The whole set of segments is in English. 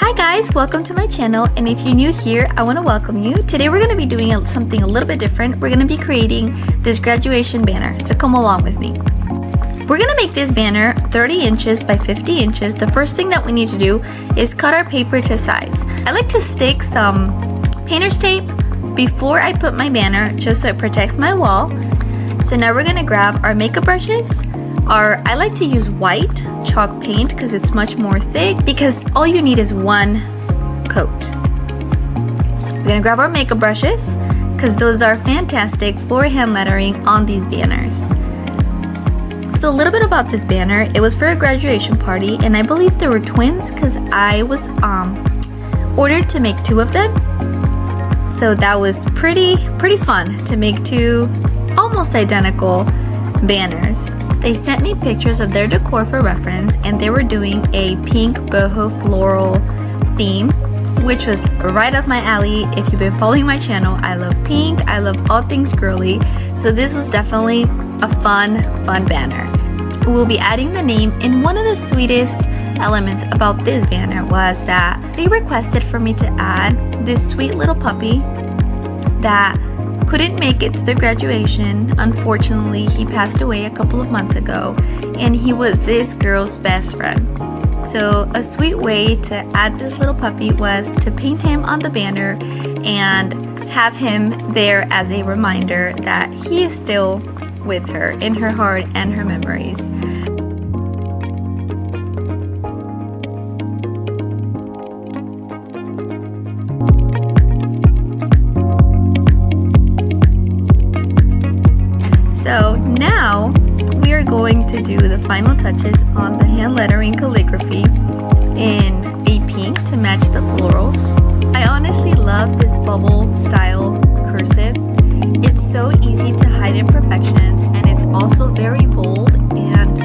Hi guys, welcome to my channel, and if you're new here, I want to welcome you. Today we're going to be doing something a little bit different. We're going to be creating this graduation banner, so come along with me. We're going to make this banner 30 inches by 50 inches. The first thing that we need to do is cut our paper to size. I like to stick some painter's tape before I put my banner just so it protects my wall. So now we're going to grab our makeup brushes. I like to use white chalk paint because it's much more thick, because all you need is one coat. We're gonna grab our makeup brushes because those are fantastic for hand lettering on these banners. So a little bit about this banner. It was for a graduation party, and I believe they were twins because I was ordered to make two of them. So that was pretty fun to make two almost identical banners. They sent me pictures of their decor for reference, and they were doing a pink boho floral theme, which was right up my alley. If you've been following my channel, I love pink, I love all things girly, so this was definitely a fun banner. We'll be adding the name, and one of the sweetest elements about this banner was that they requested for me to add this sweet little puppy that couldn't make it to the graduation. Unfortunately, he passed away a couple of months ago, and he was this girl's best friend. So a sweet way to add this little puppy was to paint him on the banner and have him there as a reminder that he is still with her, in her heart and her memories. So now we are going to do the final touches on the hand lettering calligraphy in a pink to match the florals. I honestly love this bubble style cursive. It's so easy to hide imperfections, and it's also very bold and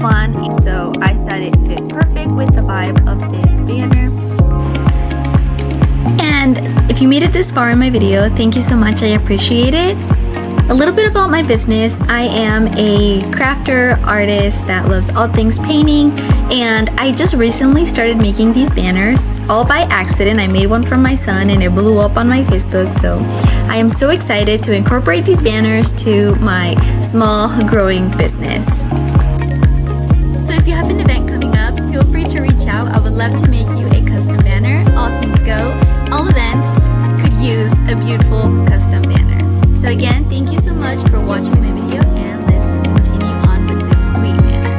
fun. So I thought it fit perfect with the vibe of this banner. And if you made it this far in my video, thank you so much. I appreciate it. A little bit about my business. I am a crafter artist that loves all things painting, and I just recently started making these banners all by accident. I made one for my son and it blew up on my Facebook, so I am so excited to incorporate these banners to my small growing business. So if you have an event coming up, feel free to reach out. I would love to make you a custom banner. All things go. All events could use a beautiful custom banner. So again, thank you so much for watching my video, and let's continue on with this sweet banner.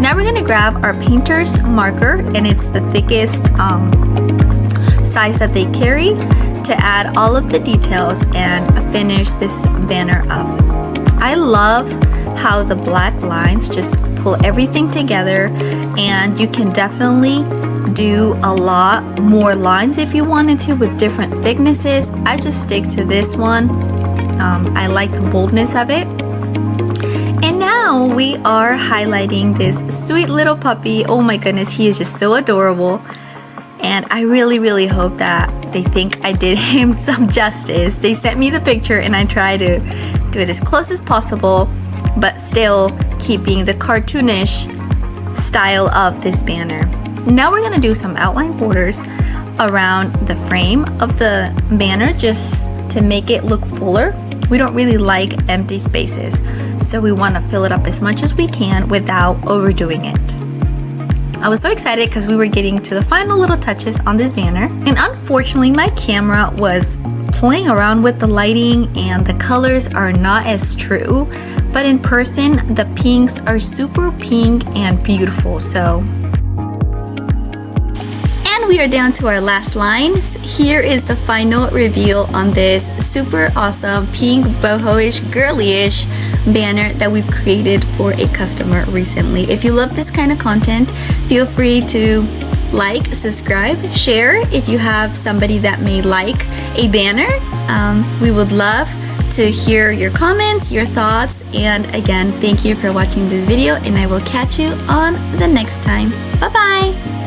Now we're going to grab our painter's marker, and it's the thickest size that they carry, to add all of the details and finish this banner up. I love how the black lines just pull everything together, and you can definitely do a lot more lines if you wanted to with different thicknesses. I just stick to this one. I like the boldness of it. And now we are highlighting this sweet little puppy. Oh my goodness, he is just so adorable, and I really hope that they think I did him some justice. They sent me the picture, and I try to do it as close as possible, but still keeping the cartoonish style of this banner. Now we're going to do some outline borders around the frame of the banner just to make it look fuller. We don't really like empty spaces, so we want to fill it up as much as we can without overdoing it. I was so excited because we were getting to the final little touches on this banner, and unfortunately my camera was playing around with the lighting and the colors are not as true, but in person the pinks are super pink and beautiful. So we are down to our last lines. Here is the final reveal on this super awesome pink boho-ish girly-ish banner that we've created for a customer recently. If you love this kind of content, feel free to like, subscribe, share if you have somebody that may like a banner. We would love to hear your comments, your thoughts, and again, thank you for watching this video, and I will catch you on the next time. Bye bye.